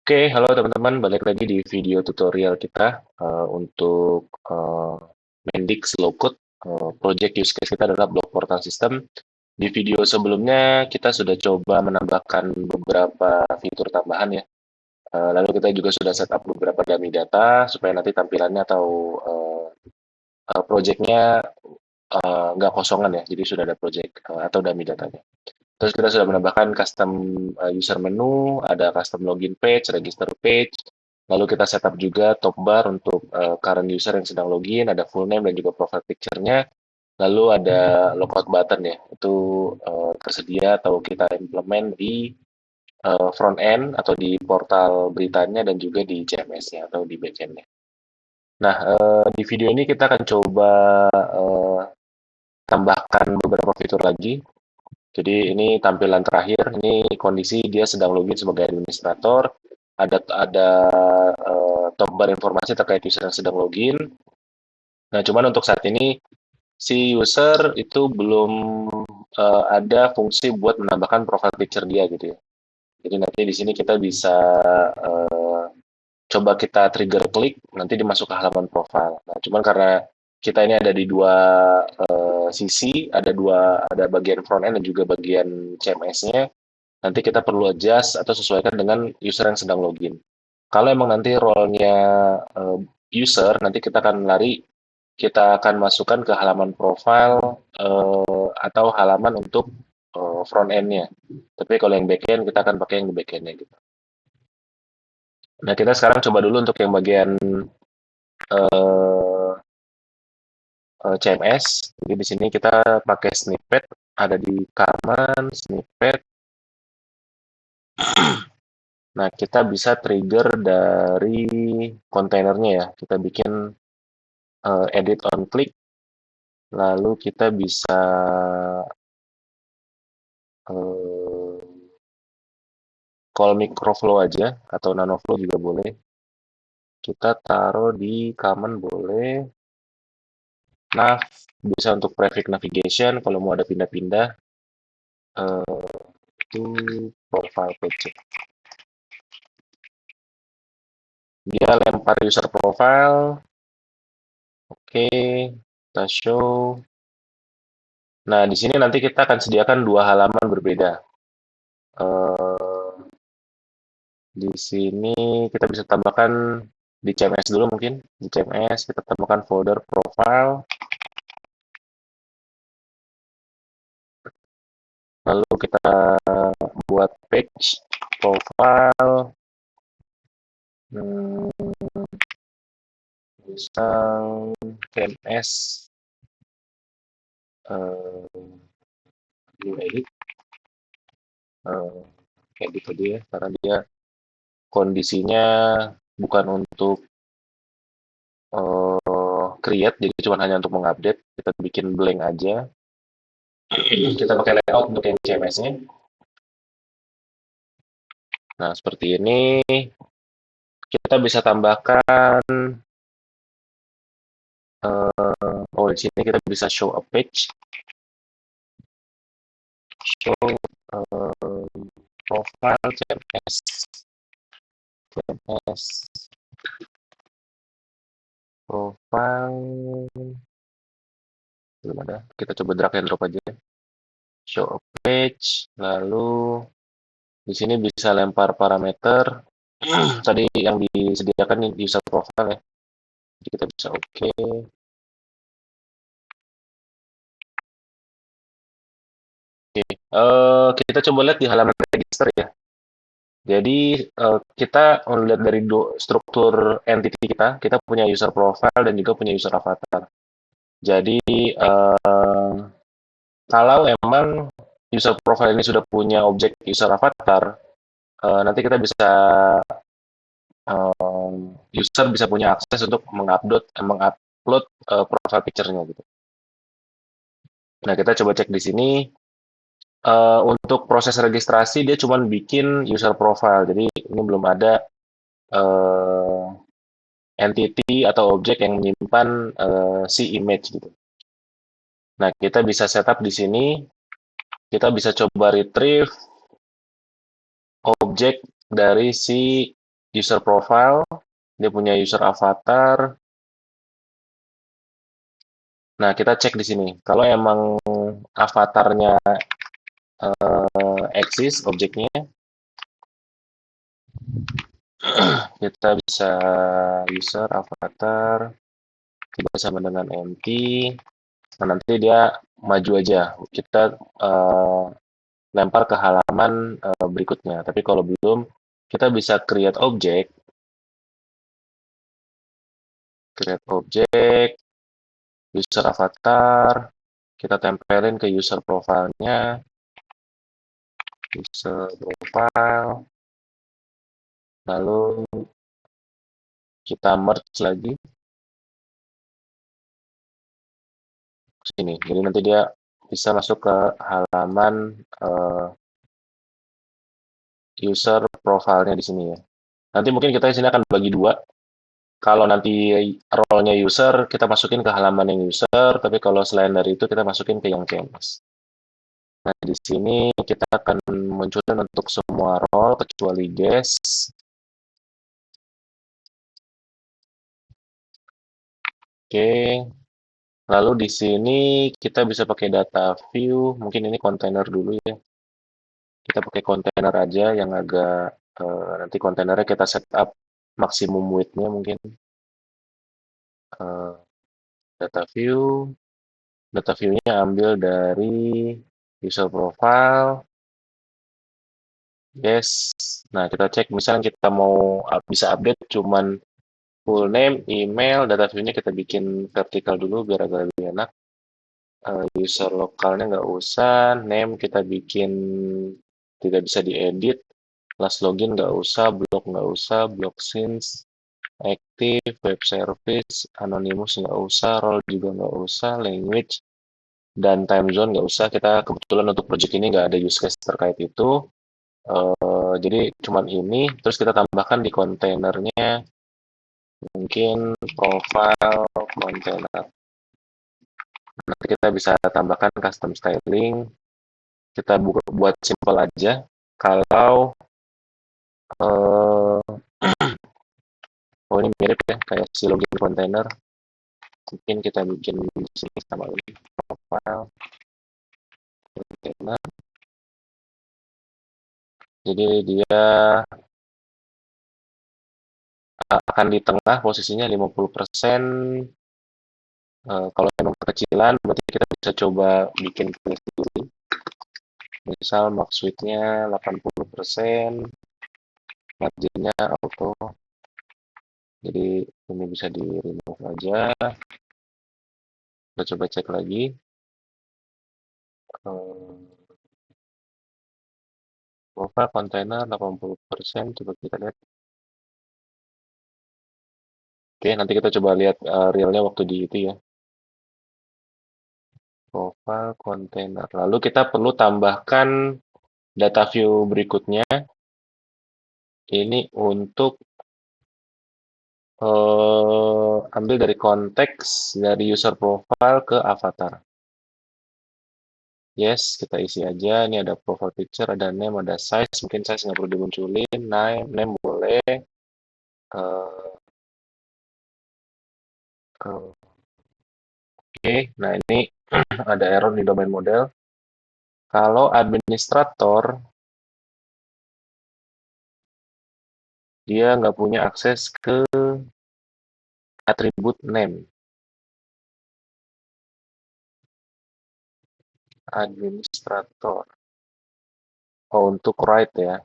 Oke, halo teman-teman, balik lagi di video tutorial kita untuk Mendix Low Code. Project use case kita adalah block portal system. Di video sebelumnya kita sudah coba menambahkan beberapa fitur tambahan ya. Lalu kita juga sudah setup beberapa dummy data supaya nanti tampilannya atau projectnya nggak kosongan ya. Jadi sudah ada project atau dummy datanya. Terus kita sudah menambahkan custom user menu, ada custom login page, register page. Lalu kita setup juga top bar untuk current user yang sedang login, ada full name dan juga profile picture-nya. Lalu ada logout button ya, itu tersedia atau kita implement di front end atau di portal beritanya dan juga di CMS-nya atau di backend-nya. Nah, di video ini kita akan coba eh, tambahkan beberapa fitur lagi. Jadi ini tampilan terakhir, ini kondisi dia sedang login sebagai administrator, ada top bar informasi terkait user yang sedang login. Nah, cuman untuk saat ini si user itu belum ada fungsi buat menambahkan profile picture dia gitu ya. Jadi nanti di sini kita bisa eh, coba kita trigger klik, nanti dimasuk ke halaman profile. Nah, cuman karena kita ini ada di dua sisi, ada bagian front end dan juga bagian CMS-nya. Nanti kita perlu adjust atau sesuaikan dengan user yang sedang login. Kalau emang nanti role-nya user, nanti kita akan masukkan ke halaman profile atau halaman untuk front end-nya. Tapi kalau yang back end, kita akan pakai yang back end-nya gitu. Nah, kita sekarang coba dulu untuk yang bagian eh, CMS. Jadi di sini kita pakai snippet, ada di command snippet. Nah, kita bisa trigger dari kontainernya ya. Kita bikin edit on click, lalu kita bisa eh, call microflow aja, atau nanoflow juga boleh. Kita taruh di command boleh. Nav bisa untuk traffic navigation, kalau mau ada pindah-pindah. Itu profile page. Dia lempar user profile. Oke, kita show. Nah, di sini nanti kita akan sediakan dua halaman berbeda. Eh, di sini kita bisa tambahkan di CMS dulu mungkin. Di CMS kita tambahkan folder profile, lalu kita buat page profile, misal CMS new edit, eh, kayak gitu dia, karena dia kondisinya bukan untuk create, jadi cuma hanya untuk mengupdate. Kita bikin blank aja. Kita pakai layout untuk yang CMS-nya. Nah, seperti ini. Kita bisa tambahkan, oh di sini kita bisa show a page, show profile CMS, CMS profile, belum ada. Kita coba drag and drop aja. Show a page, lalu di sini bisa lempar parameter. Tadi yang disediakan di user profile ya. Jadi kita bisa oke. Kita coba lihat di halaman register ya. Jadi kita melihat dari struktur entity kita punya user profile dan juga punya user avatar. Jadi kalau emang user profile ini sudah punya objek user avatar, nanti kita bisa user bisa punya akses untuk mengupload profile picture-nya gitu. Nah, kita coba cek di sini. Untuk proses registrasi dia cuma bikin user profile, jadi ini belum ada eh, entity atau objek yang menyimpan si image gitu. Nah, kita bisa setup di sini, kita bisa coba retrieve objek dari si user profile, dia punya user avatar. Nah, kita cek di sini. Kalau emang avatarnya eksis, objeknya, kita bisa user avatar tidak sama dengan empty. Nah, nanti dia maju aja. Kita eh, lempar ke halaman berikutnya. Tapi kalau belum, kita bisa create object, user avatar, kita tempelin ke user profile-nya, user profile, lalu kita merge lagi ke sini. Jadi nanti dia bisa masuk ke halaman user profile-nya di sini ya. Nanti mungkin kita di sini akan bagi dua. Kalau nanti role-nya user, kita masukin ke halaman yang user, tapi kalau selain dari itu kita masukin ke yang CMS. Nah, di sini kita akan munculin untuk semua role kecuali guest. Oke, lalu di sini kita bisa pakai data view, mungkin ini kontainer dulu ya. Kita pakai kontainer aja yang agak nanti kontainernya kita setup maksimum width-nya mungkin. Eh, data view, data view-nya ambil dari user profile, yes. Nah, kita cek misalnya kita mau bisa update cuman full name, email, data view-nya kita bikin vertikal dulu biar agak lebih enak. User lokalnya nggak usah, name kita bikin tidak bisa diedit, last login nggak usah, block since, active, web service, anonymous nggak usah, role juga nggak usah, language, dan time zone nggak usah. Kita kebetulan untuk project ini nggak ada use case terkait itu. Jadi cuman ini, terus kita tambahkan di kontainernya mungkin profile container. Nanti kita bisa tambahkan custom styling. Kita buat simple aja. Kalau eh, oh ini mirip ya kayak si login container. Mungkin kita bikin di sini sama ini profile container. Jadi dia akan di tengah posisinya 50%. Kalau emang kekecilan berarti kita bisa coba bikin list dulu. Misal max width-nya 80%, marginnya auto. Jadi ini bisa di remove aja. Kita coba cek lagi. Profile kontainer 80%. Coba kita lihat. Oke, nanti kita coba lihat realnya waktu di itu ya. Profile kontainer. Lalu kita perlu tambahkan data view berikutnya. Ini untuk ambil dari konteks dari user profile ke avatar. Yes, kita isi aja. Ini ada profile picture, ada name, ada size. Mungkin size nggak perlu dimunculin. Name boleh. Eh, Oke, nah ini ada error di domain model. Kalau administrator, dia nggak punya akses ke atribut name. Administrator. Oh, untuk write ya.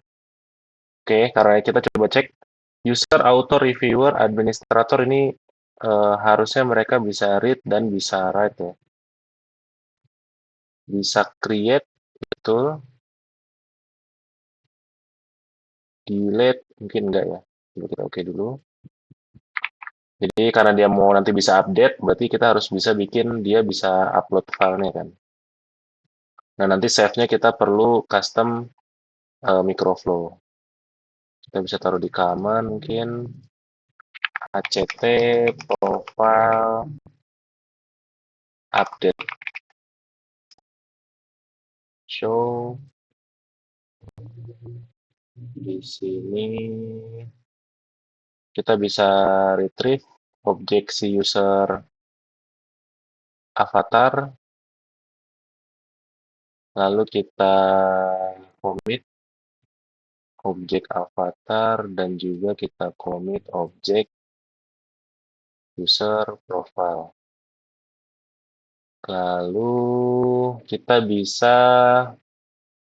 Oke, karena kita coba cek user auto reviewer administrator ini harusnya mereka bisa read dan bisa write ya. Bisa create, betul. Delete, mungkin enggak ya. Coba kita oke dulu. Jadi karena dia mau nanti bisa update, berarti kita harus bisa bikin dia bisa upload filenya kan. Nah, nanti save-nya kita perlu custom microflow. Kita bisa taruh di command mungkin act profile update show di sini kita bisa retrieve objek si user avatar, lalu kita commit objek avatar dan juga kita commit objek user profile. Lalu kita bisa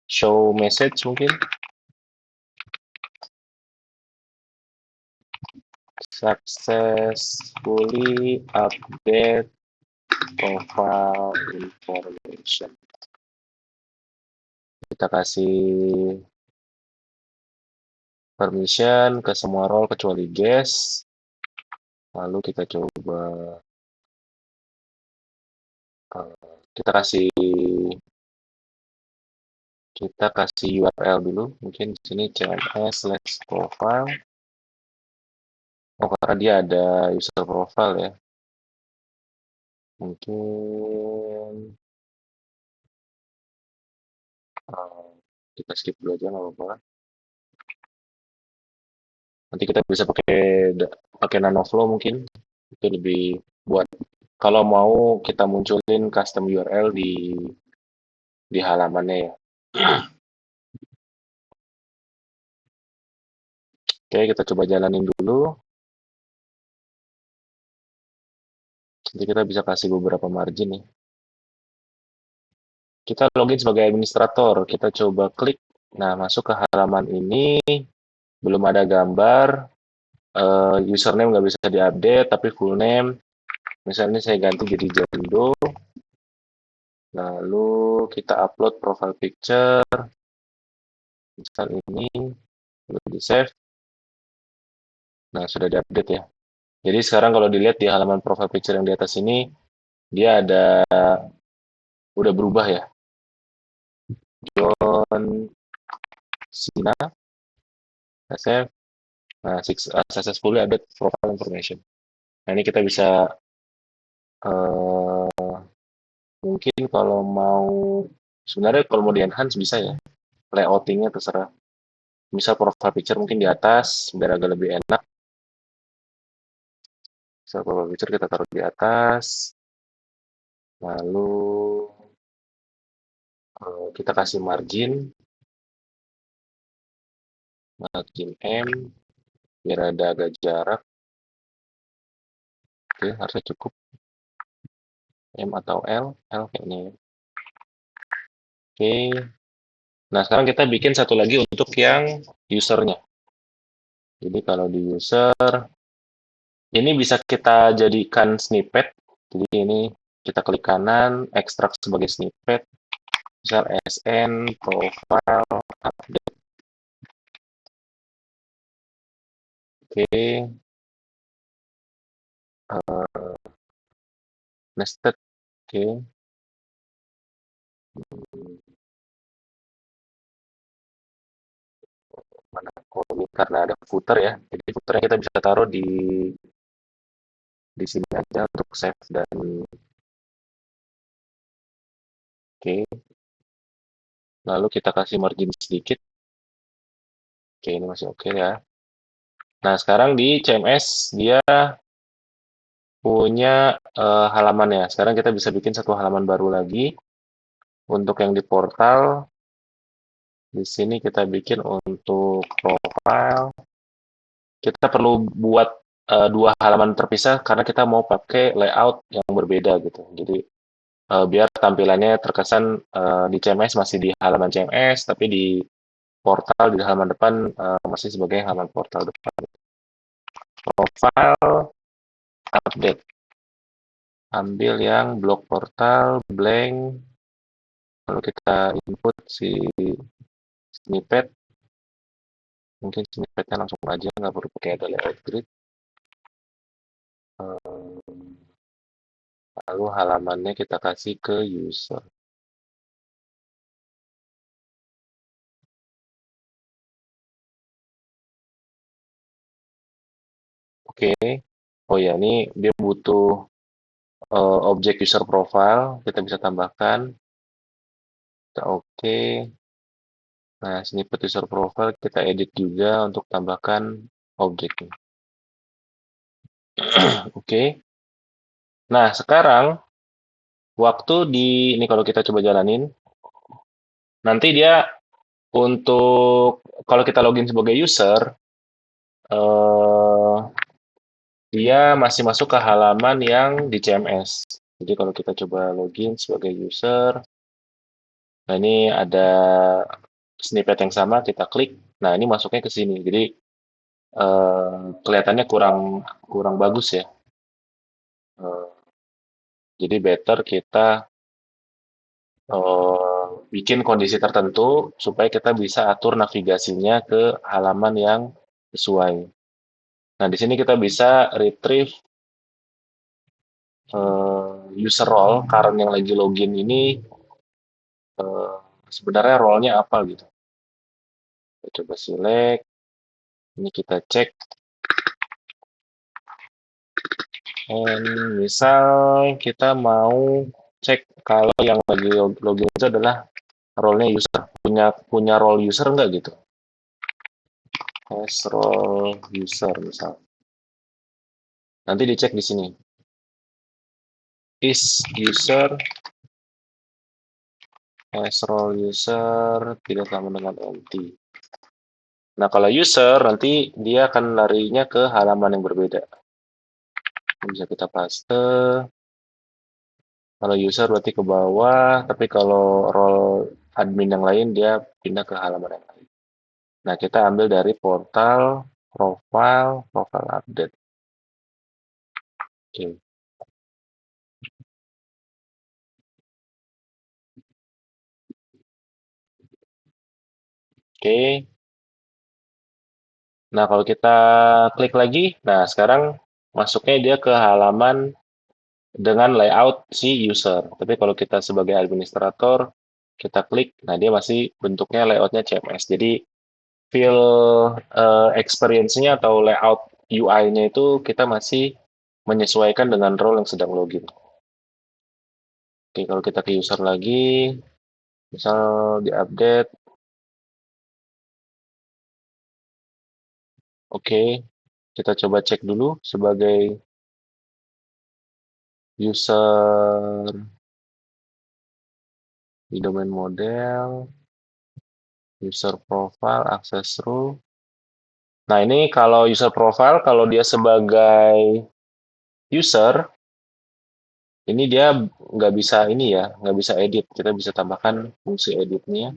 show message mungkin successfully update profile information. Kita kasih permission ke semua role kecuali guest. Lalu kita coba kita kasih URL dulu. Mungkin di sini cms/profile. Oh, karena dia ada user profile ya. Mungkin kita skip dulu aja nggak apa-apa. Nanti kita bisa pakai Nanoflow mungkin itu lebih buat kalau mau kita munculin custom URL di halamannya ya. Oke, kita coba jalanin dulu. Nanti kita bisa kasih beberapa margin nih. Kita login sebagai administrator. Kita coba klik. Nah, masuk ke halaman ini. Belum ada gambar. Username nggak bisa diupdate, tapi full name. Misalnya saya ganti jadi Jando. Lalu kita upload profile picture. Misal ini. Lalu di save. Nah, sudah diupdate ya. Jadi sekarang kalau dilihat di halaman profile picture yang di atas ini, dia udah berubah ya. John Sina, save. Nah, successfully update profile information. Nah, ini kita bisa eh, mungkin kalau mau sebenarnya kalau mau di enhance bisa ya. Layoutingnya terserah. Misal profile picture mungkin di atas biar agak lebih enak. Misal profile picture kita taruh di atas. Lalu kita kasih margin M biar ada agak jarak. Oke, harusnya cukup. M atau L kayaknya ya. Oke. Nah, sekarang kita bikin satu lagi untuk yang usernya. Jadi kalau di user, ini bisa kita jadikan snippet. Jadi ini kita klik kanan, ekstrak sebagai snippet. Misal SN, profile, update. Oke. Nested. Oke. Mana? Oh, ini karena ada footer ya. Jadi footernya kita bisa taruh di sini aja untuk save dan oke. Lalu kita kasih margin sedikit. Oke, ini masih oke ya. Nah, sekarang di CMS dia punya halamannya. Sekarang kita bisa bikin satu halaman baru lagi. Untuk yang di portal, di sini kita bikin untuk profile. Kita perlu buat dua halaman terpisah karena kita mau pakai layout yang berbeda gitu. Jadi biar tampilannya terkesan di CMS masih di halaman CMS, tapi di portal di halaman depan masih sebagai halaman portal depan. Profile update. Ambil yang blok portal blank, lalu kita input si snippet. Mungkin snippetnya langsung aja, nggak perlu pakai ada layout grid. Lalu halamannya kita kasih ke user. Oke. Oh ya, ini dia butuh objek user profile. Kita bisa tambahkan. Kita oke. Nah, snippet user profile kita edit juga untuk tambahkan objeknya. Oke. Nah, sekarang waktu ini kalau kita coba jalanin, nanti dia untuk kalau kita login sebagai user, eh, dia masih masuk ke halaman yang di CMS. Jadi kalau kita coba login sebagai user, nah ini ada snippet yang sama, kita klik. Nah, ini masuknya ke sini. Jadi kelihatannya kurang kurang bagus ya. Eh, jadi better kita bikin kondisi tertentu supaya kita bisa atur navigasinya ke halaman yang sesuai. Nah, di sini kita bisa retrieve user role current yang lagi login ini eh, sebenarnya role-nya apa gitu. Kita coba select, ini kita cek, and misal kita mau cek kalau yang lagi login itu adalah role-nya user, punya punya role user enggak gitu. As role user misal. Nanti dicek di sini. Is user as role user tidak sama dengan empty. Nah, kalau user nanti dia akan larinya ke halaman yang berbeda. Bisa kita paste. Kalau user berarti ke bawah, tapi kalau role admin yang lain dia pindah ke halaman yang lain. Nah, kita ambil dari portal, profile update. Oke. Oke. Nah, kalau kita klik lagi, nah sekarang masuknya dia ke halaman dengan layout si user. Tapi kalau kita sebagai administrator, kita klik, nah dia masih bentuknya layoutnya CMS. Jadi feel experience-nya atau layout UI-nya itu kita masih menyesuaikan dengan role yang sedang login. Oke, kalau kita ke user lagi, misal di-update, oke, kita coba cek dulu sebagai user di domain model, user profile, access rule. Nah, ini kalau user profile, kalau dia sebagai user, ini dia nggak bisa ini ya, nggak bisa edit. Kita bisa tambahkan fungsi editnya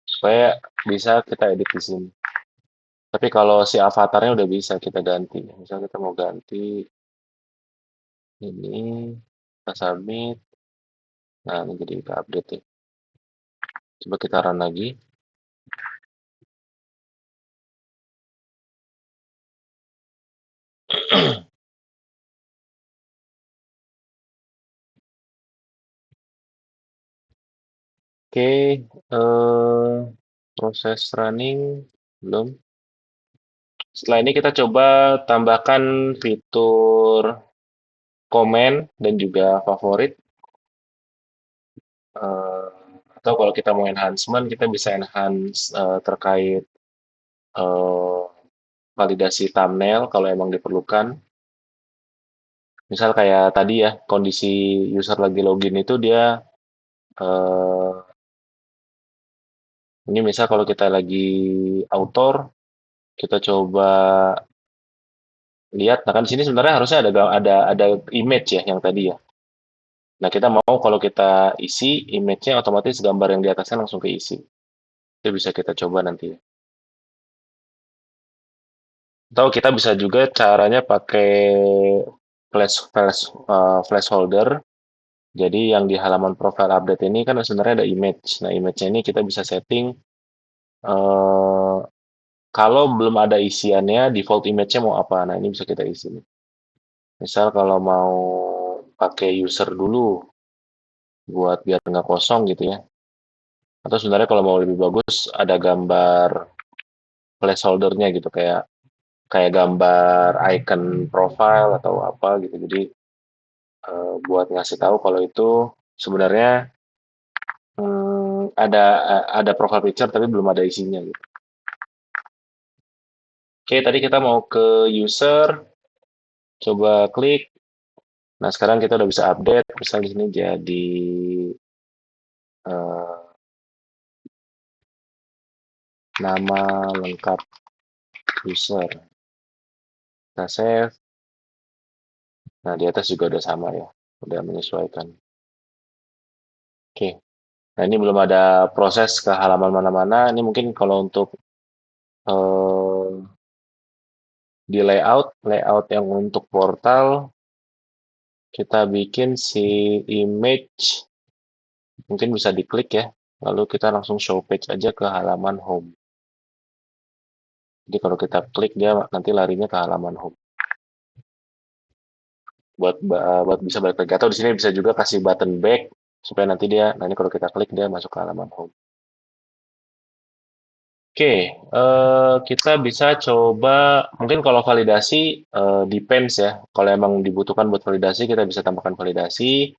supaya bisa kita edit di sini. Tapi kalau si avatarnya udah bisa kita ganti. Misal kita mau ganti ini, kita submit. Nah, ini jadi kita update ya. Coba kita run lagi. Oke, proses running belum. Setelah ini kita coba tambahkan fitur komen dan juga favorit. Eh, atau kalau kita mau enhancement, kita bisa enhance terkait eh, validasi thumbnail kalau emang diperlukan. Misal kayak tadi ya, kondisi user lagi login itu dia eh, ini misal kalau kita lagi author, kita coba lihat. Nah kan di sini sebenarnya harusnya ada image ya yang tadi ya. Nah kita mau kalau kita isi image-nya otomatis gambar yang di atasnya langsung keisi. Itu bisa kita coba nanti ya. Atau kita bisa juga caranya pakai flash holder. Jadi yang di halaman profile update ini kan sebenarnya ada image. Nah, image-nya ini kita bisa setting eh, kalau belum ada isiannya, default image-nya mau apa. Nah, ini bisa kita isi nih. Misal kalau mau pakai user dulu buat biar nggak kosong gitu ya. Atau sebenarnya kalau mau lebih bagus ada gambar placeholder-nya gitu kayak kayak gambar icon profile atau apa gitu. Jadi buat ngasih tahu kalau itu sebenarnya ada profile picture tapi belum ada isinya gitu. Oke, tadi kita mau ke user, coba klik. Nah, sekarang kita udah bisa update. Misal di sini jadi eh, nama lengkap user. Kita save. Nah, di atas juga udah sama ya, udah menyesuaikan. Oke. Nah, ini belum ada proses ke halaman mana-mana. Ini mungkin kalau untuk eh, di layout yang untuk portal, kita bikin si image, mungkin bisa diklik ya. Lalu kita langsung show page aja ke halaman home. Jadi kalau kita klik dia nanti larinya ke halaman home. Buat bisa balik lagi. Atau di sini bisa juga kasih button back supaya nanti nanti kalau kita klik dia masuk ke halaman home. Oke, kita bisa coba mungkin kalau validasi depends ya. Kalau emang dibutuhkan buat validasi kita bisa tambahkan validasi.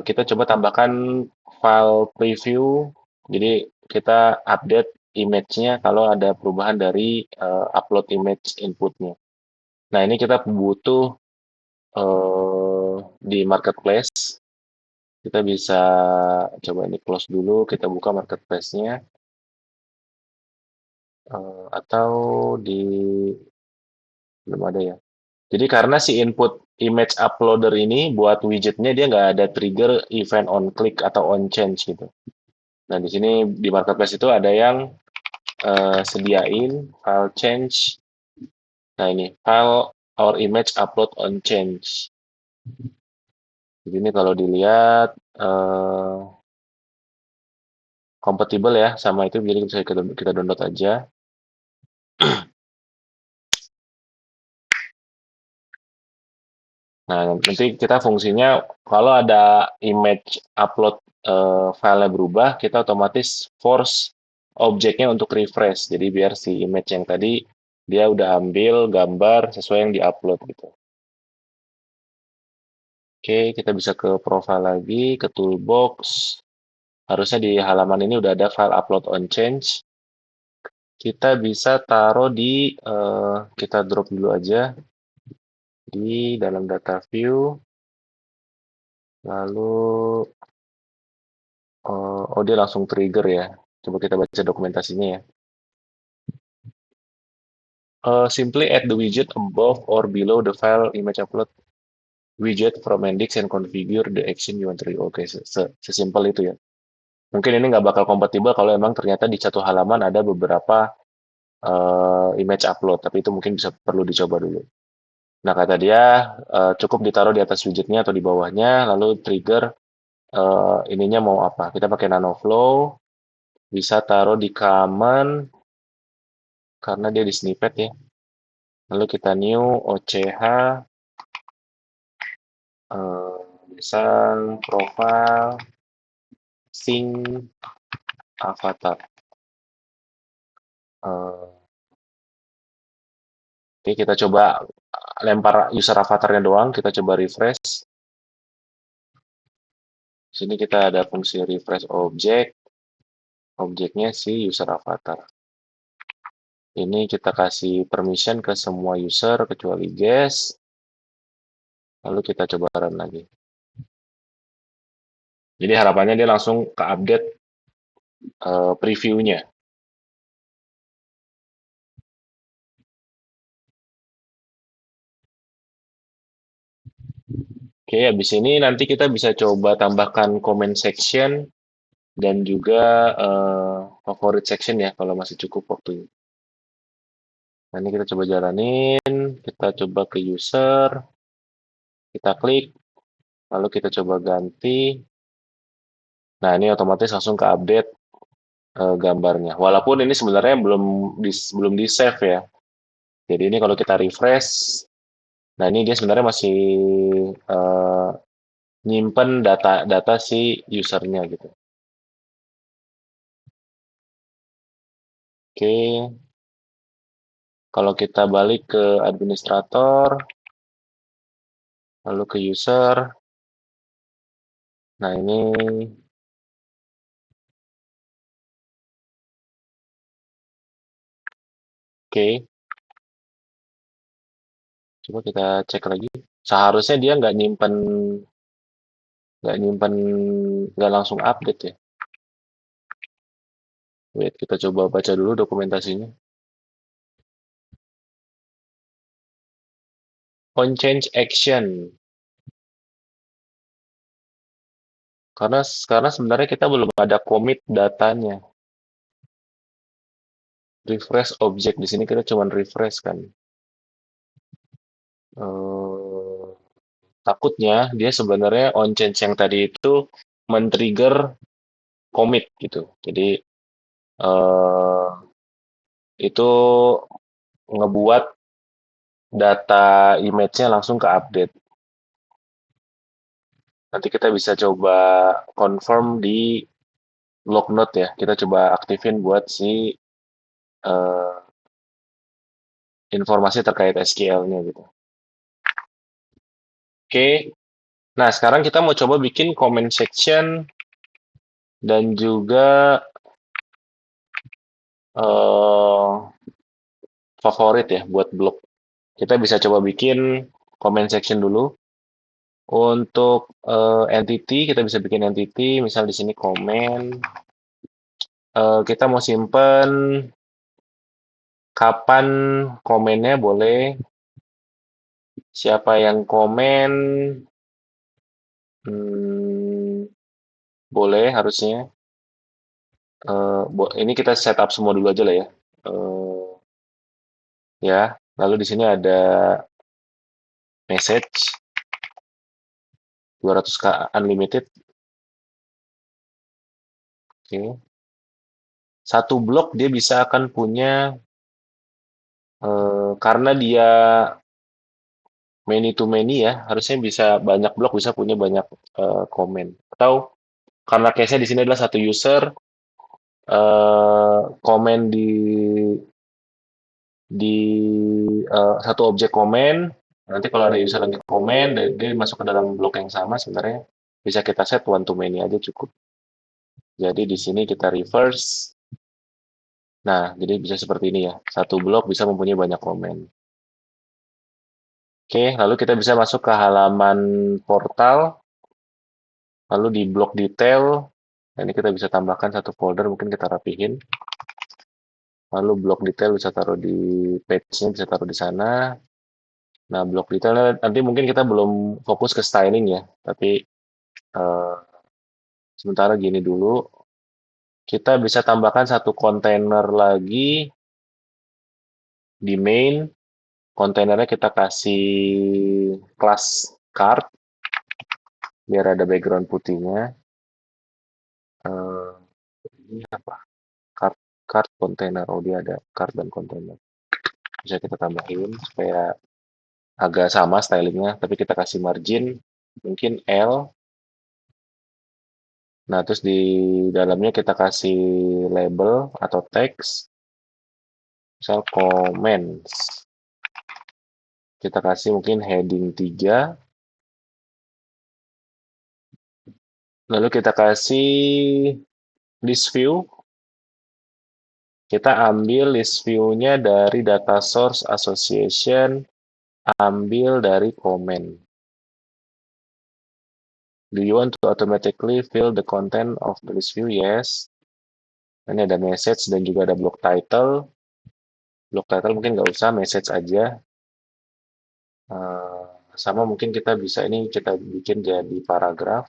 Kita coba tambahkan file preview. Jadi kita update image-nya kalau ada perubahan dari upload image inputnya. Nah ini kita butuh di marketplace. Kita bisa coba ini close dulu. Kita buka marketplace-nya atau di belum ada ya. Jadi karena si input image uploader ini buat widgetnya dia nggak ada trigger event on click atau on change gitu. Nah di sini di marketplace itu ada yang sediain file change. Nah ini file or image upload on change. Jadi ini kalau dilihat kompatibel ya sama itu, jadi bisa kita download aja. Nah, nanti kita fungsinya kalau ada image upload filenya berubah, kita otomatis force objeknya untuk refresh. Jadi biar si image yang tadi dia udah ambil gambar sesuai yang diupload gitu. Oke, kita bisa ke profile lagi, ke toolbox. Harusnya di halaman ini udah ada file upload on change. Kita bisa taruh kita drop dulu aja di dalam data view. Lalu oh dia langsung trigger ya. Coba kita baca dokumentasinya ya. Simply add the widget above or below the file image upload widget from index and configure the action you want to do. Oke, sesimpel itu ya. Mungkin ini nggak bakal kompatibel kalau emang ternyata di satu halaman ada beberapa image upload, tapi itu mungkin bisa perlu dicoba dulu. Nah, kata dia cukup ditaruh di atas widgetnya atau di bawahnya, lalu trigger ininya mau apa. Kita pakai nano flow, bisa taruh di common, karena dia di snippet ya. Lalu kita new OCH misal profile sync avatar. Oke, kita coba lempar user avatarnya doang, kita coba refresh. Sini kita ada fungsi refresh objek, objeknya si user avatar. Ini kita kasih permission ke semua user kecuali guest. Lalu kita coba run lagi. Jadi harapannya dia langsung ke update previewnya. Oke, habis ini nanti kita bisa coba tambahkan comment section dan juga favorit section ya kalau masih cukup waktunya. Nah, ini kita coba jalanin, kita coba ke user, kita klik, lalu kita coba ganti. Nah, ini otomatis langsung ke update gambarnya. Walaupun ini sebenarnya belum di save ya. Jadi ini kalau kita refresh, nah ini dia sebenarnya masih eh, nyimpen data-data si usernya gitu. Oke, kalau kita balik ke administrator, lalu ke user, nah ini Oke, coba kita cek lagi. Seharusnya dia nggak nyimpen, nggak langsung update ya. Wait, kita coba baca dulu dokumentasinya. On change action. Karena sebenarnya kita belum ada commit datanya. Refresh object di sini kita cuma refresh kan. Eh, Takutnya dia sebenarnya on change yang tadi itu men-trigger commit gitu. Jadi eh, itu ngebuat data image-nya langsung ke update. Nanti kita bisa coba confirm di log note ya. Kita coba aktifin buat si eh, informasi terkait SQL-nya gitu. Oke. Nah, sekarang kita mau coba bikin comment section dan juga eh, favorit ya buat blog. Kita bisa coba bikin comment section dulu. Untuk entity, kita bisa bikin entity, misal di sini comment. Kita mau simpen kapan komennya boleh, siapa yang komen, hmm, boleh harusnya. Ini kita setup semua dulu aja lah ya. Eh, ya, lalu di sini ada message 200k unlimited. Oke. Satu blok dia bisa akan punya karena dia many to many ya, harusnya bisa banyak blok bisa punya banyak komen. Atau karena case-nya di sini adalah satu user komen di satu objek komen. Nanti kalau ada user lagi komen, dia masuk ke dalam blok yang sama, sebenarnya bisa kita set one to many aja cukup. Jadi di sini kita reverse. Nah, jadi bisa seperti ini ya. Satu blok bisa mempunyai banyak komen. Oke, lalu kita bisa masuk ke halaman portal, lalu di blok detail. Nah, ini kita bisa tambahkan satu folder, mungkin kita rapihin. Lalu blok detail bisa taruh di page-nya, bisa taruh di sana. Nah, blok detailnya nanti mungkin kita belum fokus ke styling ya, tapi eh, sementara gini dulu. Kita bisa tambahkan satu kontainer lagi di main. Kontainernya kita kasih kelas card, biar ada background putihnya. Eh, ini apa? Card, card container. Oh, dia ada card dan container. Bisa kita tambahin supaya agak sama stylingnya, tapi kita kasih margin mungkin L. Nah, terus di dalamnya kita kasih label atau teks, misal comments. Kita kasih mungkin heading 3, lalu kita kasih list view. Kita ambil list view-nya dari data source association, ambil dari comment. Do you want to automatically fill the content of the list view? Yes. Ini ada message dan juga ada block title. Block title mungkin nggak usah, message aja. Eh, Sama mungkin kita bisa ini kita bikin jadi paragraf.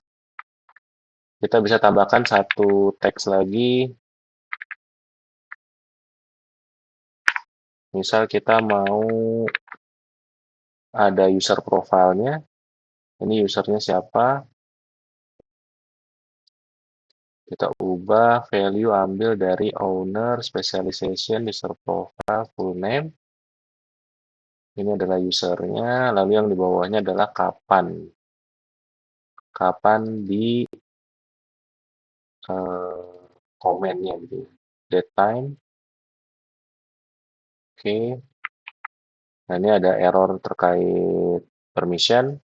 Kita bisa tambahkan satu teks lagi. Misal kita mau ada user profile-nya. Ini usernya siapa? Kita ubah value, ambil dari owner, specialization, user profile, full name. Ini adalah usernya, lalu yang di bawahnya adalah kapan. Kapan di komennya gitu. Date time. Oke. Nah, ini ada error terkait permission.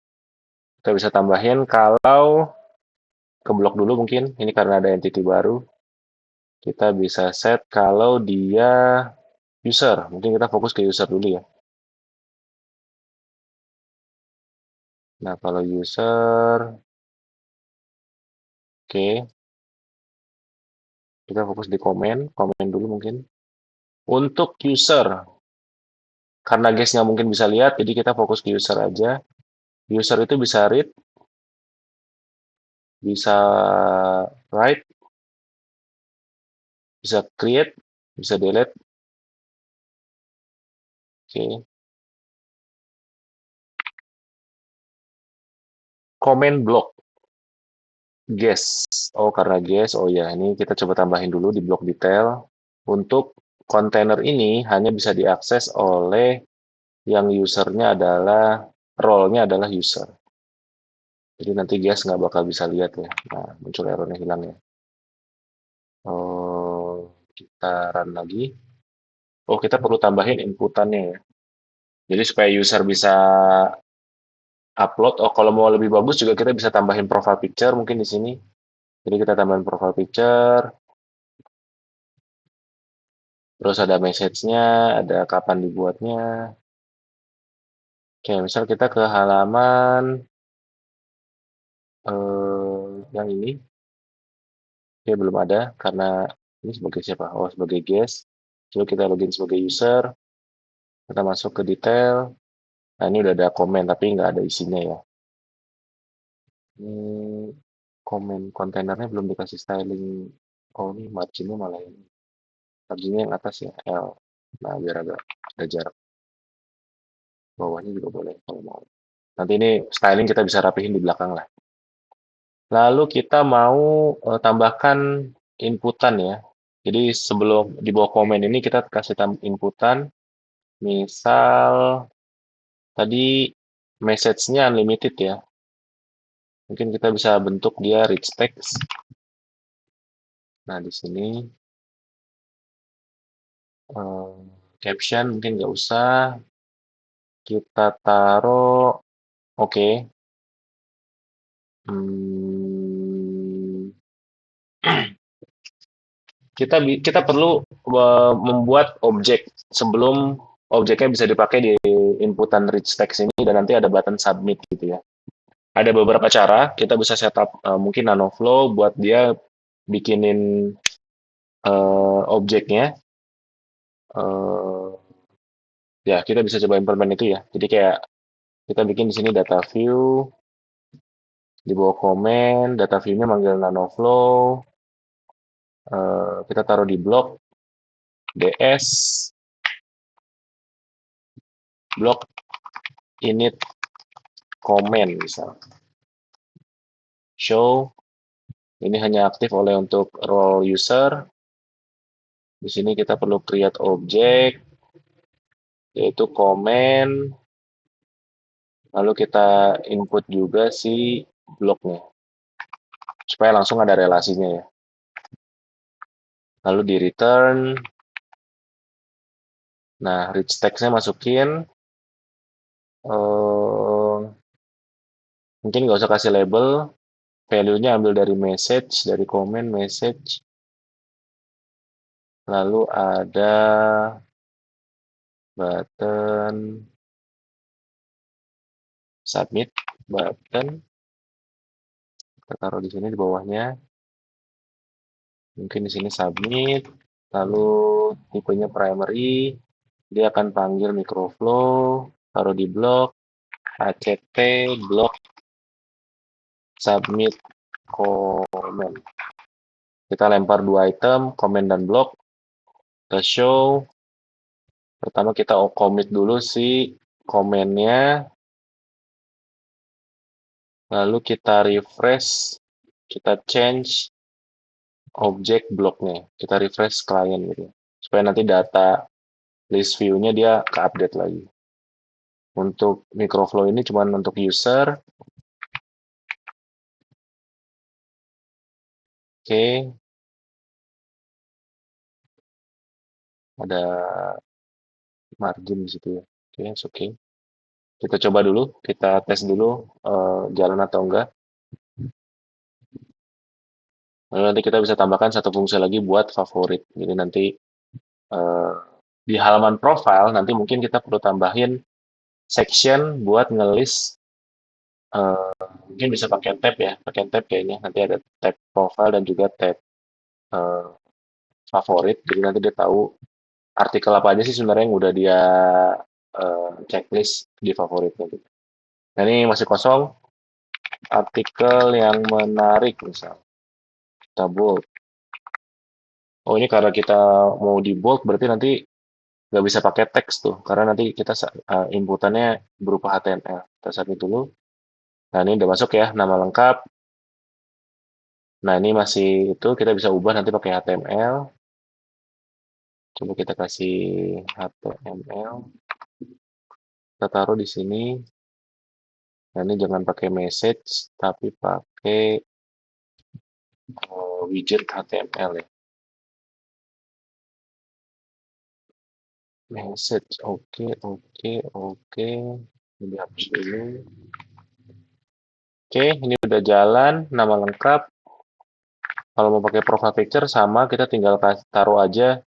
Kita bisa tambahin kalau ke blok dulu mungkin, ini karena ada entity baru. Kita bisa set kalau dia User, mungkin kita fokus ke user dulu ya. Nah, kalau user, oke, kita fokus di komen, komen dulu mungkin. Untuk user, karena guys nggak mungkin bisa lihat, jadi kita fokus ke user aja. User itu bisa read, bisa write, bisa create, bisa delete. Oke, comment block, guess. Oh, karena guess. Oh ya, ini kita coba tambahin dulu di block detail. Untuk kontainer ini hanya bisa diakses oleh yang usernya adalah role-nya adalah user. Jadi nanti guys nggak bakal bisa lihat ya. Nah, muncul errornya hilang ya. Oh, kita run lagi. Oh, kita perlu tambahin inputannya ya. Jadi supaya user bisa upload. Oh, kalau mau lebih bagus juga kita bisa tambahin profile picture mungkin di sini. Jadi kita tambahin profile picture, terus ada message-nya, ada kapan dibuatnya. Oke, misal kita ke halaman yang ini, oke belum ada karena ini sebagai siapa? Oh, sebagai guest. Coba kita login sebagai user, kita masuk ke detail. Nah, ini udah ada komen tapi nggak ada isinya ya. Ini komen kontainernya belum dikasih styling. Oh, ini marginnya malah ini. Marginnya yang atas ya, L. Nah, biar agak ada jarak. Bawahnya juga boleh kalau mau. Nanti ini styling kita bisa rapihin di belakang lah. Lalu kita mau tambahkan inputan ya. Jadi sebelum di bawah komen ini kita kasih inputan. Misal tadi message-nya unlimited ya. Mungkin kita bisa bentuk dia rich text. Nah, di sini eh, caption mungkin nggak usah. Kita taruh, oke. Hmm, kita perlu membuat objek sebelum objeknya bisa dipakai di inputan rich text ini dan nanti ada button submit gitu ya. Ada beberapa cara kita bisa setup mungkin Nanoflow buat dia bikinin objeknya. eh, ya kita bisa coba implement itu ya. Jadi kayak kita bikin di sini data view di bawah komen, data view-nya manggil Nanoflow, kita taruh di blok ds blok init comment misal. Show ini hanya aktif oleh untuk role user. Di sini kita perlu create objek yaitu comment. Lalu kita input juga si bloknya supaya langsung ada relasinya ya. Lalu di return. Nah, rich text-nya masukin. Eh, mungkin nggak usah kasih label. Value-nya ambil dari message, dari comment message. Lalu ada button submit button. Kita taruh di sini di bawahnya. Mungkin di sini submit. Lalu tipenya primary. Dia akan panggil microflow. Taruh di blok. act blok submit comment. Kita lempar dua item, comment dan blok. Kita show. Pertama kita commit dulu si komennya. Lalu kita refresh. Kita change objek bloknya. Kita refresh client gitu. Supaya nanti data list view-nya dia ke-update lagi. Untuk microflow ini cuma untuk user. Oke. Ada margin di situ ya. Oke, oke. Kita coba dulu, kita tes dulu jalan atau enggak. Lalu nanti kita bisa tambahkan satu fungsi lagi buat favorit. Jadi nanti Di halaman profile nanti mungkin kita perlu tambahin section buat ngelis, mungkin bisa pakai tab ya, pakai tab kayaknya. Nanti ada tab profile dan juga tab eh, favorit. Jadi nanti dia tahu artikel apa aja sih sebenarnya yang udah dia checklist di favoritnya gitu. Nah ini masih kosong, artikel yang menarik misal. Kita bold. Oh ini karena kita mau di bold berarti nanti nggak bisa pakai teks tuh, karena nanti kita inputannya berupa HTML. Kita submit dulu. Nah ini udah masuk ya, nama lengkap. Nah ini masih itu, kita bisa ubah nanti pakai HTML. Coba kita kasih HTML. Kita taruh di sini. Nah ini jangan pakai message, tapi pakai widget HTML ya. Message, oke, oke, oke. Ini hapus dulu. Oke, ini udah jalan, nama lengkap. Kalau mau pakai profile picture sama, kita tinggal taruh aja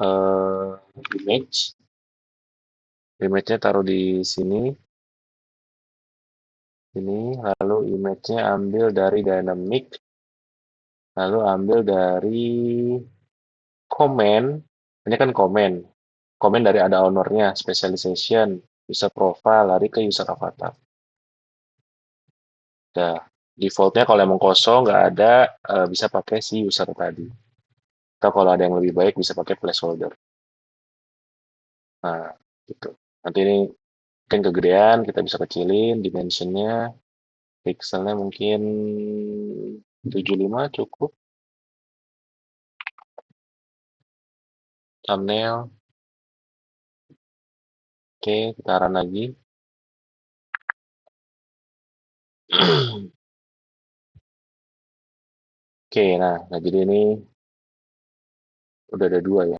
eh, image. Image-nya taruh di sini, ini. Lalu image-nya ambil dari dynamic, lalu ambil dari komen. Ini kan komen. Komen dari ada ownernya, specialization, user profile, lari ke user avatar. Nah, defaultnya kalau emang kosong, nggak ada, bisa pakai si user tadi. Atau kalau ada yang lebih baik, bisa pakai placeholder. Nah, gitu. Nanti ini mungkin kegedean, kita bisa kecilin dimensionnya, pixelnya mungkin 75 cukup. Thumbnail, oke, kita run lagi. Oke, nah jadi ini udah ada dua ya.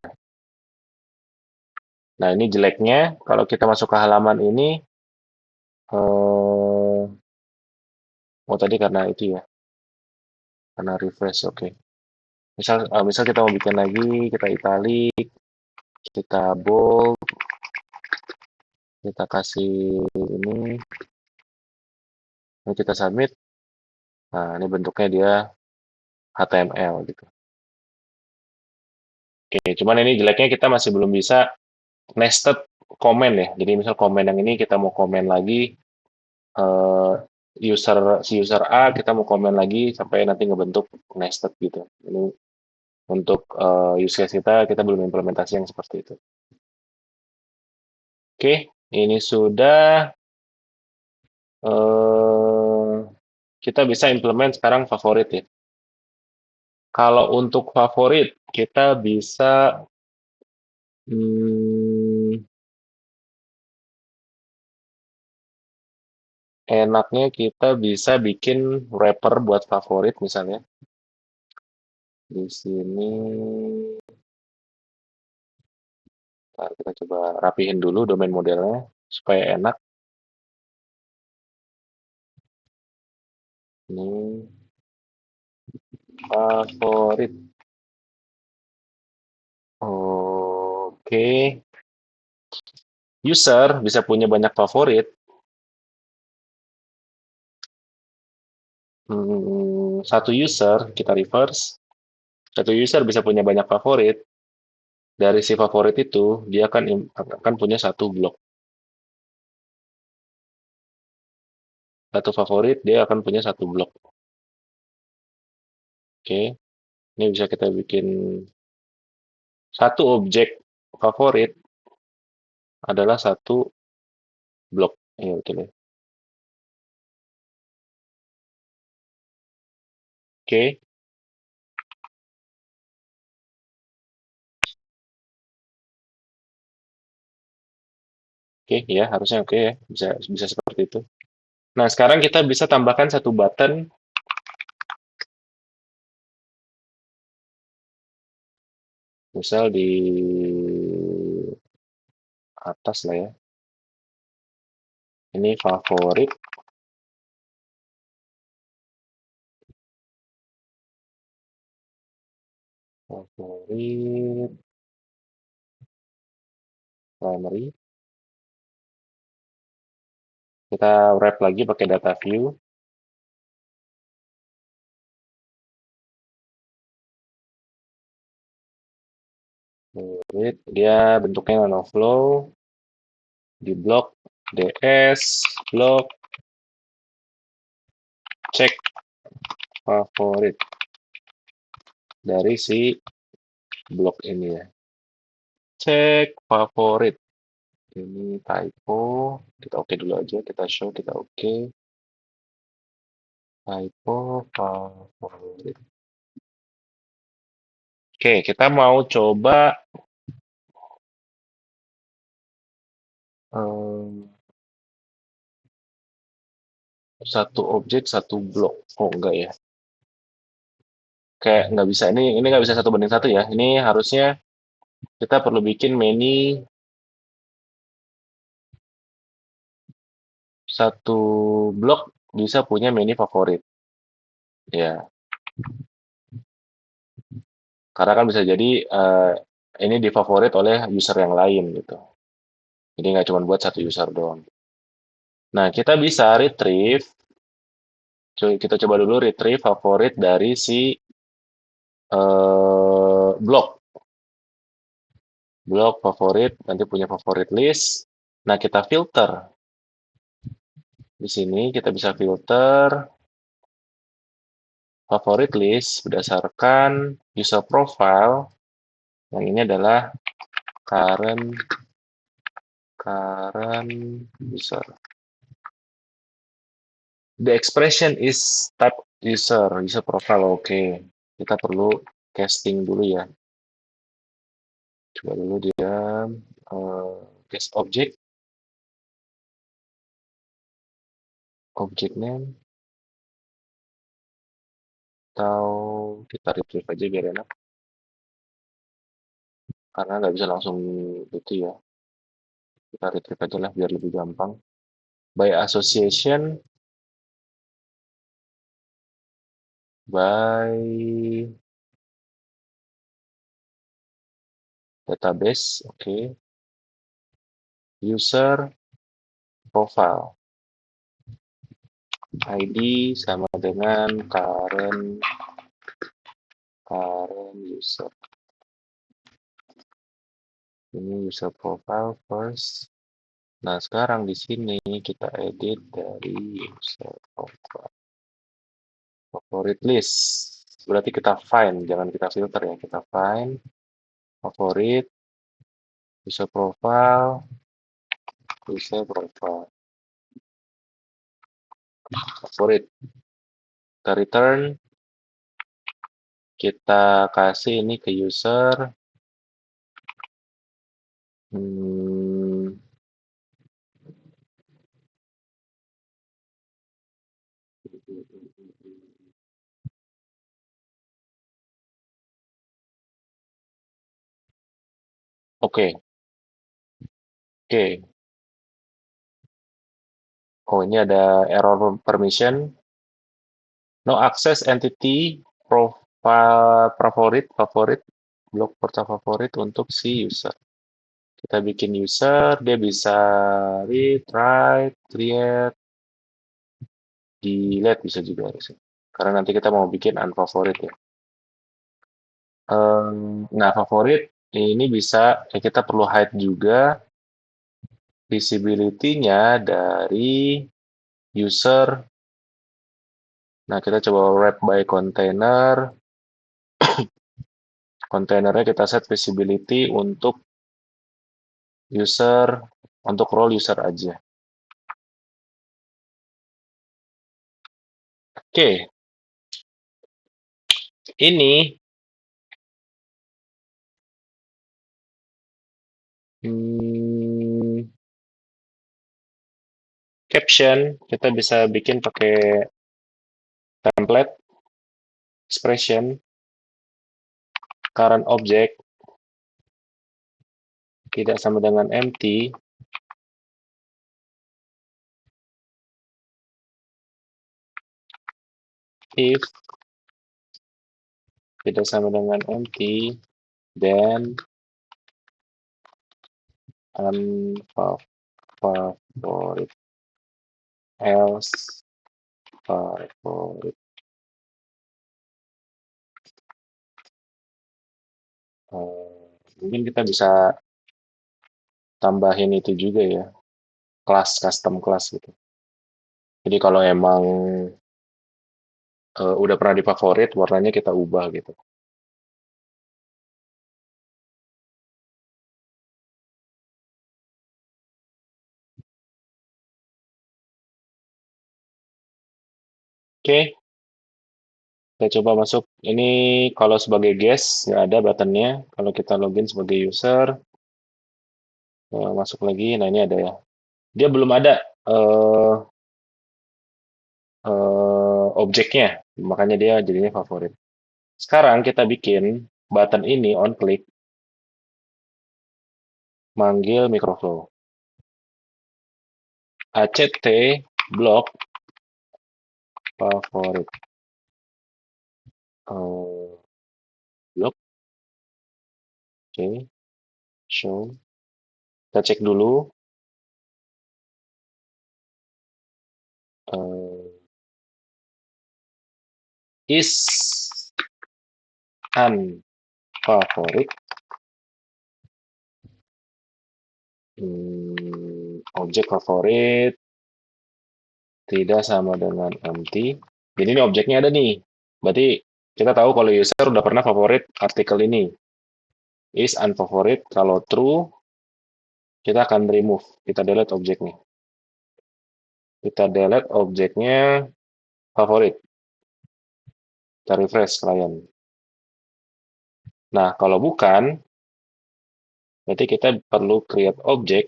Nah ini jeleknya, kalau kita masuk ke halaman ini, oh tadi karena itu ya, karena refresh, oke. Misal kita mau bikin lagi, kita italic, kita bold, kita kasih ini, ini kita submit. Nah ini bentuknya dia HTML gitu. Oke, cuman ini jeleknya kita masih belum bisa nested comment ya. Jadi misal komen yang ini kita mau komen lagi, eh, si user A kita mau komen lagi sampai nanti ngebentuk nested gitu. Ini untuk use case kita belum implementasi yang seperti itu. Oke, ini sudah, eh, kita bisa implement sekarang favorit ya. Kalau untuk favorit kita bisa, hmm, enaknya kita bisa bikin wrapper buat favorit misalnya. Di sini, ntar kita coba rapihin dulu domain modelnya supaya enak. Ini favorit. Oke, user bisa punya banyak favorit. Satu user kita reverse. Satu user bisa punya banyak favorit. Dari si favorit itu dia akan punya satu blok. Satu favorit dia akan punya satu blok. Oke, ini bisa kita bikin satu objek favorit adalah satu blok. Iya betul ya. Oke, oke ya harusnya oke ya. Bisa bisa seperti itu. Nah, sekarang kita bisa tambahkan satu button, misal di atas lah ya. Ini favorit, favorit. primary. Kita wrap lagi pakai data view. Dia bentuknya nanoflow di blok ds blok cek favorit dari si blok ini ya. Cek favorit. Ini typo. Kita oke dulu aja. Kita show, kita oke. Typo favorit. Oke, kita mau coba satu objek, satu blok. Oh, enggak ya. Kayak nggak bisa. Ini nggak bisa 1 banding 1 ya. Ini harusnya kita perlu bikin many satu blok bisa punya many favorit. Ya, karena kan bisa jadi ini difavorit oleh user yang lain gitu. Jadi nggak cuma buat satu user doang. Nah, kita bisa retrieve. Kita coba dulu retrieve favorit dari si blok. Blok favorit, nanti punya favorit list. Nah, kita filter. Di sini kita bisa filter favorit list berdasarkan user profile. Yang ini adalah current user. The expression is type user profile. Oke, kita perlu casting dulu ya. Coba dulu dia cast object name, atau kita retrieve aja biar enak. Karena nggak bisa langsung itu ya. Kita retrieve aja lah biar lebih gampang. By association, by database, oke. User profile. ID sama dengan current user. Ini user profile first. Nah, sekarang di sini kita edit dari user profile. Favorit list. Berarti kita find, jangan kita filter ya. Kita find favorit, user profile, favorit. Kita return, kita kasih ini ke user. Oke, oke. Oh, ini ada error permission. No access entity profile favorit blok portal favorit untuk si user. Kita bikin user, dia bisa read, write, create, delete bisa juga harusnya. Karena nanti kita mau bikin unfavorit ya. Nah, favorit ini bisa kita perlu hide juga visibility-nya dari user. Nah, kita coba wrap by container. Kontainernya kita set visibility untuk user, untuk role user aja. Oke, ini caption kita bisa bikin pakai template expression current object tidak sama dengan empty if tidak sama dengan empty then unfavorit, else favorit. Mungkin kita bisa tambahin itu juga ya, kelas custom kelas gitu. Jadi kalau emang udah pernah di favorit, warnanya kita ubah gitu. Oke, kita coba masuk. Ini kalau sebagai guest nggak ada buttonnya. Kalau kita login sebagai user, masuk lagi. Nah ini ada ya. Dia belum ada eh, objeknya, makanya dia jadinya favorit. Sekarang kita bikin button ini on click, manggil microflow. ACT block favorit. Eh, Block, oke, show. Kita cek dulu. eh, is unfavorit. Objek favorit tidak sama dengan empty. Jadi ini objeknya ada nih. Berarti kita tahu kalau user udah pernah favorit artikel ini. Is unfavorit. Kalau true, kita akan remove. Kita delete objeknya. Kita delete objeknya favorit. Kita refresh klien. Nah, kalau bukan, berarti kita perlu create objek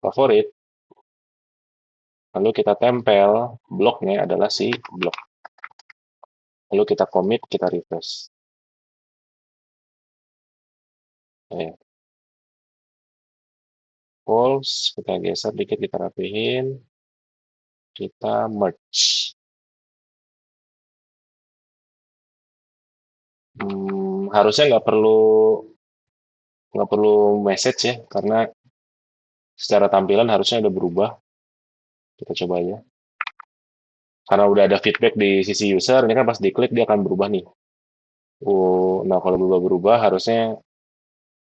favorit. Lalu kita tempel bloknya adalah si blok. Lalu kita commit, kita refresh. Eh, false, kita geser dikit, kita rapihin. Kita merge. Harusnya nggak perlu message ya, karena secara tampilan harusnya udah berubah. Kita coba aja. Karena udah ada feedback di sisi user, ini kan pas diklik dia akan berubah nih. Oh, nah kalau berubah-berubah harusnya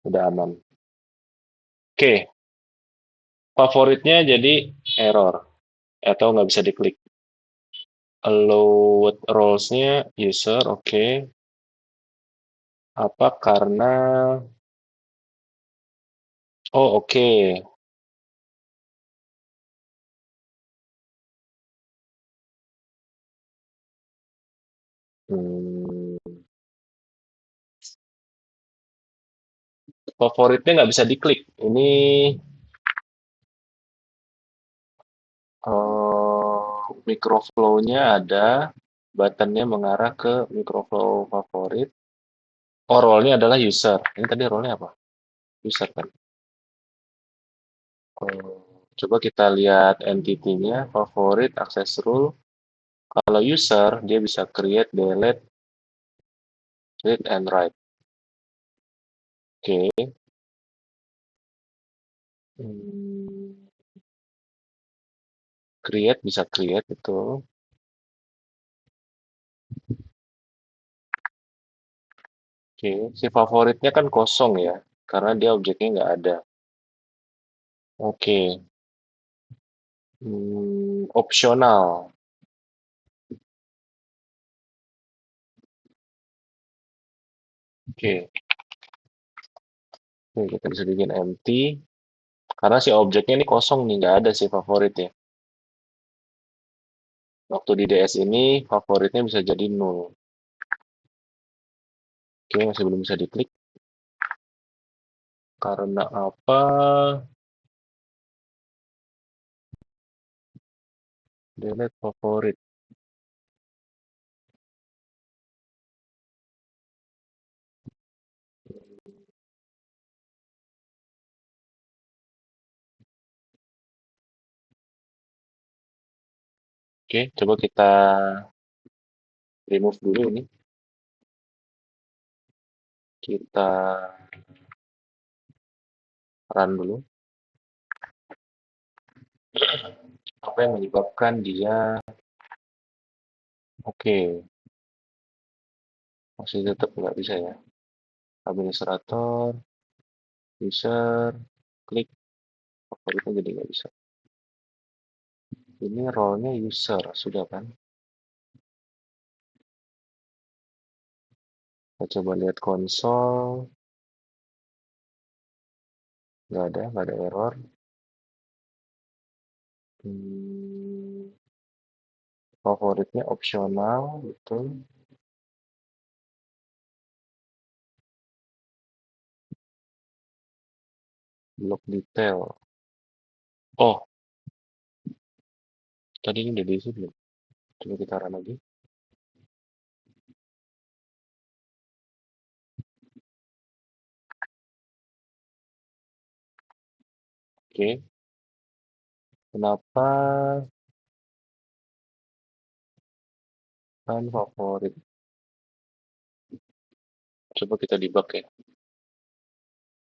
udah aman. Oke, favoritnya jadi error atau nggak bisa diklik. Allowed roles-nya user, oke. Apa karena oh oke. Hmm, favoritnya nggak bisa diklik. Ini microflow-nya ada, buttonnya mengarah ke microflow favorit. Oh, role-nya adalah user. Ini tadi role-nya apa? User kan. Coba kita lihat entity-nya, favorit, access rule. Kalau user, dia bisa create, delete, read, and write. Oke. Hmm, Create bisa create itu. Oke, si favoritnya kan kosong ya, karena dia objeknya nggak ada. Oke, opsional. Oke, oke, kita bisa bikin empty, karena si objeknya ini kosong nih, nggak ada si favoritnya. Waktu di DS ini, favoritnya bisa jadi null. Oke, masih belum bisa diklik. Karena apa? Delete favorit. Oke, coba kita remove dulu ini. Kita Run dulu. Apa yang menyebabkan dia oke, masih tetap nggak bisa ya. Administrator, user, klik, favoritnya jadi nggak bisa. Ini role-nya user, sudah kan? Kita coba lihat konsol, nggak ada error. Hmm, favoritnya opsional, betul. Block detail. Oh, tadi ini udah diisi belum? Coba kita run lagi. Oke, kenapa kan favorit? Coba kita debug ya.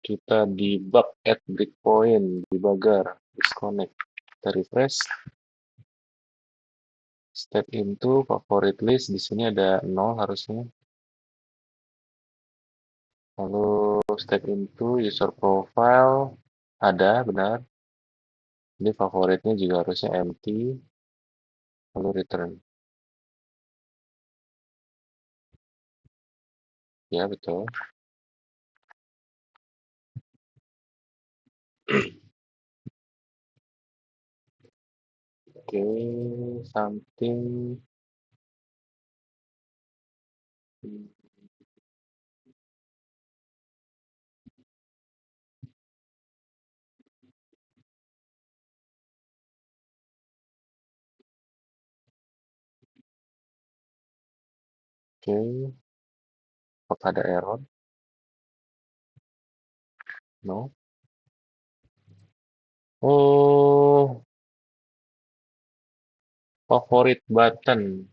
Kita debug at breakpoint, debugger, disconnect. Kita refresh, step into favorit list. Di sini ada 0 harusnya. Lalu step into user profile, ada, benar. Ini favoritnya juga harusnya empty. Lalu return. Ya, betul. Oke, something. Oke, apakah ada error? No. Oh, favorit button.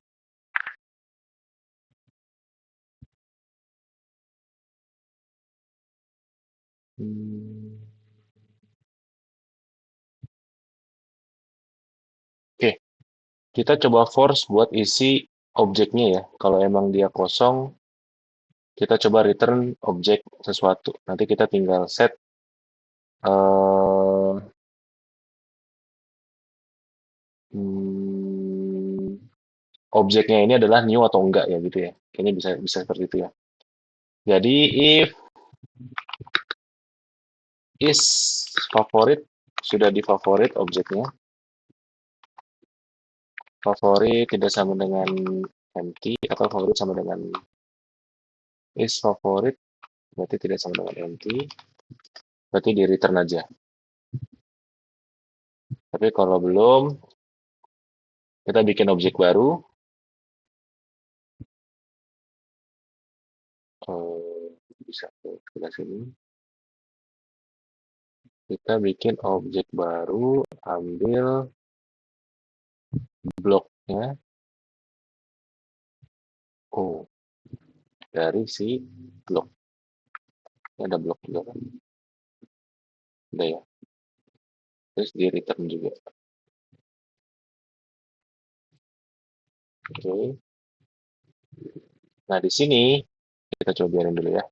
Hmm, Oke, kita coba force buat isi objeknya ya. Kalau emang dia kosong, kita coba return objek sesuatu. Nanti kita tinggal set eh, hmm, objeknya ini adalah new atau enggak ya gitu ya. Kayaknya bisa bisa seperti itu ya. Jadi if is favorit sudah di favorit objeknya, favorit tidak sama dengan empty atau favorit sama dengan is favorit berarti tidak sama dengan empty, berarti di return aja. Tapi kalau belum, kita bikin objek baru. eh, Bisa ke sebelah sini. Kita bikin objek baru, ambil bloknya. Oh, dari si blok. Ini ada blok juga kan? Udah ya. Terus di return juga. Oke. Nah, di sini kita coba biarin dulu ya.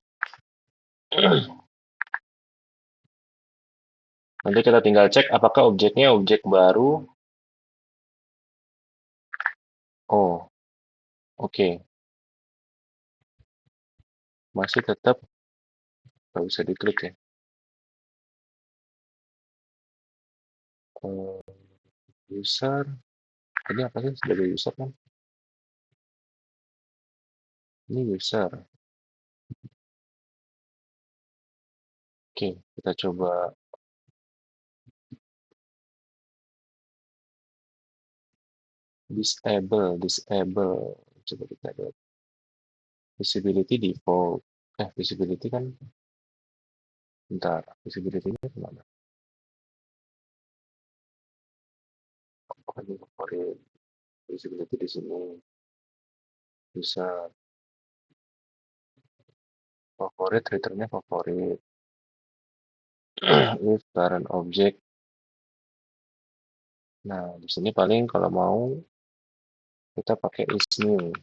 Nanti kita tinggal cek apakah objeknya objek baru. Oh, oke. Masih tetap nggak bisa diklik ya. Eh, User. Ini apa sih sebagai user kan? Ini user. Oke, kita coba disable. Coba kita lihat. Visibility default. Visibility kan, bentar. Visibility-nya kemana? Oh, ini favorit. Visibility di sini. Bisa favorit, returnnya favorit. If current object. Nah, di sini paling kalau mau kita pakai is new.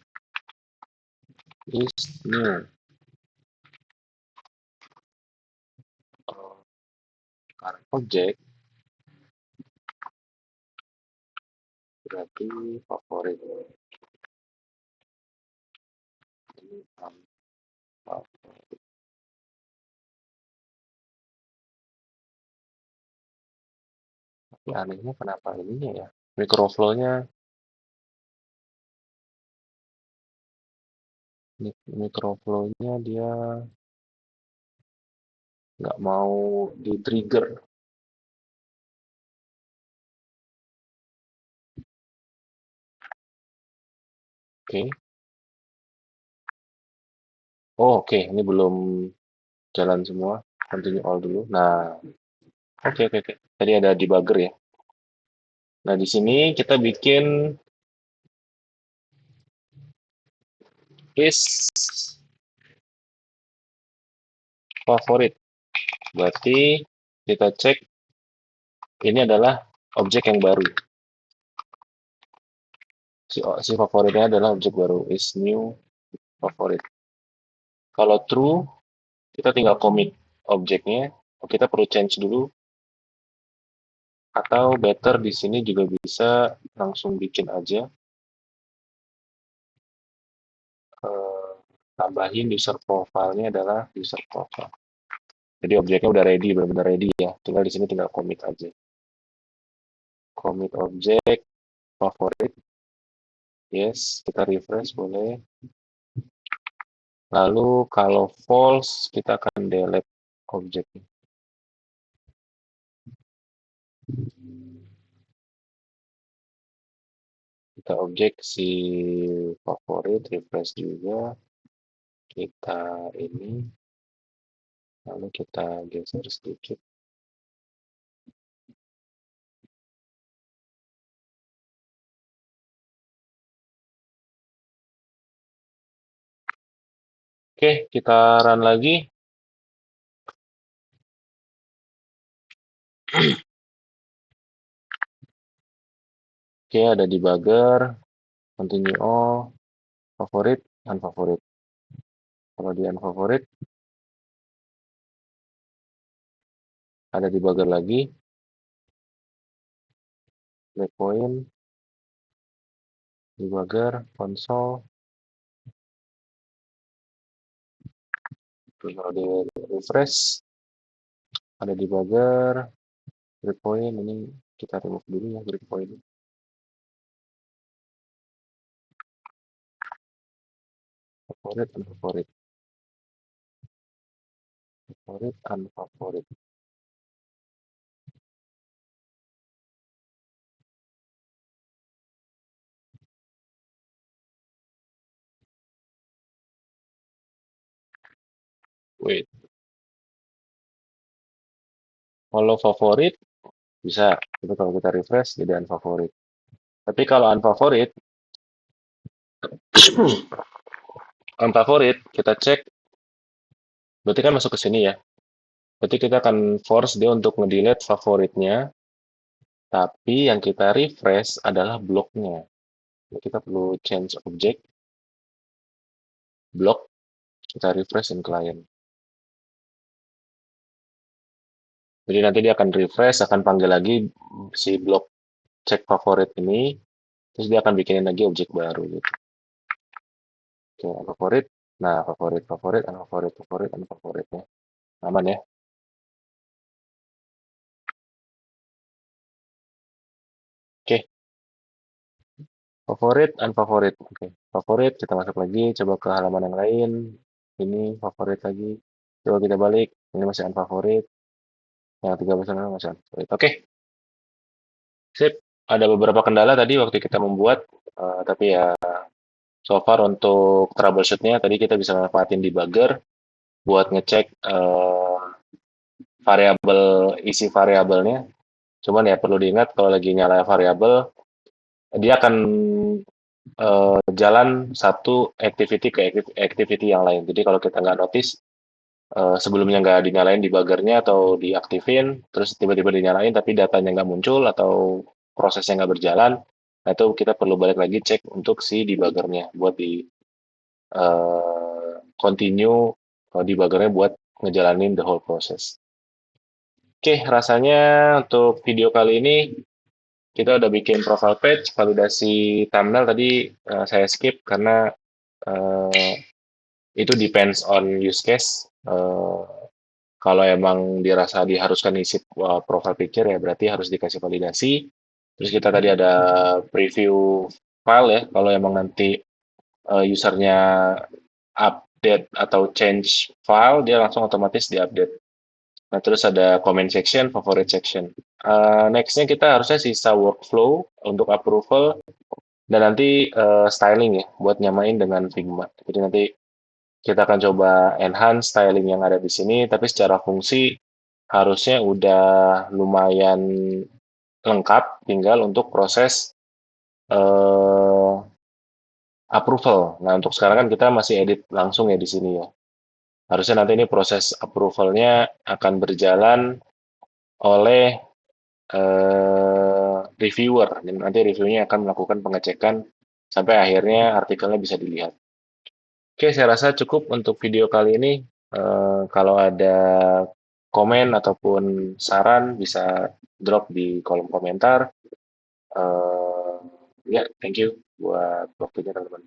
Is new. Current object berarti favorit. Ini tapi anehnya kenapa ininya ya? Microflow-nya, microflow-nya dia nggak mau di trigger. Oke. Oh, oke. Ini belum jalan semua. Continue all dulu. Nah, oke, oke, oke. Tadi ada debugger ya. Nah, di sini kita bikin is favorit. Berarti kita cek ini adalah objek yang baru. Si favoritnya adalah objek baru, is new favorit. Kalau true, kita tinggal commit objeknya. Kita perlu change dulu. Atau better di sini juga bisa langsung bikin aja. eh, Tambahin user profile-nya adalah user profile. Jadi objeknya udah ready, benar-benar ready ya. Tinggal di sini tinggal commit aja. Commit objek favorit. Yes, kita refresh boleh. Lalu kalau false, kita akan delete objeknya. Kita objek si favorit, refresh juga. Kita ini, lalu kita geser sedikit. Oke, kita run lagi. Oke, ada debugger, continue all, favorit, unfavorit. Kalau di unfavorit, ada debugger lagi, breakpoint, debugger, console. Kalau di refresh, ada debugger, breakpoint. Ini kita remove dulu ya breakpoint. Favorit, unfavorit. Favorit, unfavorit. Wait, kalau favorit bisa. Itu kalau kita refresh jadi unfavorit. Tapi kalau unfavorit, unfavorit kita cek, berarti kan masuk ke sini ya. Berarti kita akan force dia untuk ngedelete favoritnya, tapi yang kita refresh adalah bloknya. Jadi kita perlu change object, block, kita refresh in client. Jadi nanti dia akan refresh, akan panggil lagi si blok cek favorit ini, terus dia akan bikinin lagi objek baru gitu. Oke, favorit. Nah, favorit, favorit, unfavorit, favorit, unfavoritnya. Aman ya? Oke, favorit, unfavorit. Oke, favorit, kita masuk lagi, coba ke halaman yang lain. Ini favorit lagi. Coba kita balik, ini masih unfavorit. Yang 13 masih unfavorit. Oke, sip. Ada beberapa kendala tadi waktu kita membuat, tapi ya so far untuk troubleshootnya tadi kita bisa manfaatin debugger buat ngecek variabel isi variabelnya. Cuman ya perlu diingat kalau lagi nyala variabel dia akan jalan satu activity ke activity yang lain. Jadi kalau kita nggak notice, sebelumnya nggak dinyalain debuggernya atau diaktifin, terus tiba-tiba dinyalain tapi datanya nggak muncul atau prosesnya nggak berjalan, nah itu kita perlu balik lagi cek untuk si debuggernya buat di continue debuggernya buat ngejalanin the whole process. Oke, rasanya untuk video kali ini kita udah bikin profile page, validasi thumbnail tadi saya skip karena eh, itu depends on use case. Kalau emang dirasa diharuskan isi profile picture ya berarti harus dikasih validasi. Terus kita tadi ada preview file ya. Kalau emang nanti usernya update atau change file, dia langsung otomatis diupdate. Nah, terus ada comment section, favorite section. Nextnya kita harusnya sisa workflow untuk approval dan nanti styling ya buat nyamain dengan Figma. Jadi nanti kita akan coba enhance styling yang ada di sini, tapi secara fungsi harusnya udah lumayan lengkap, tinggal untuk proses eh, approval. Nah, untuk sekarang kan kita masih edit langsung ya di sini ya. Harusnya nanti ini proses approvalnya akan berjalan oleh reviewer. Dan nanti reviewnya akan melakukan pengecekan sampai akhirnya artikelnya bisa dilihat. Oke, saya rasa cukup untuk video kali ini. Kalau ada komen ataupun saran bisa drop di kolom komentar. Ya, thank you buat waktunya teman-teman.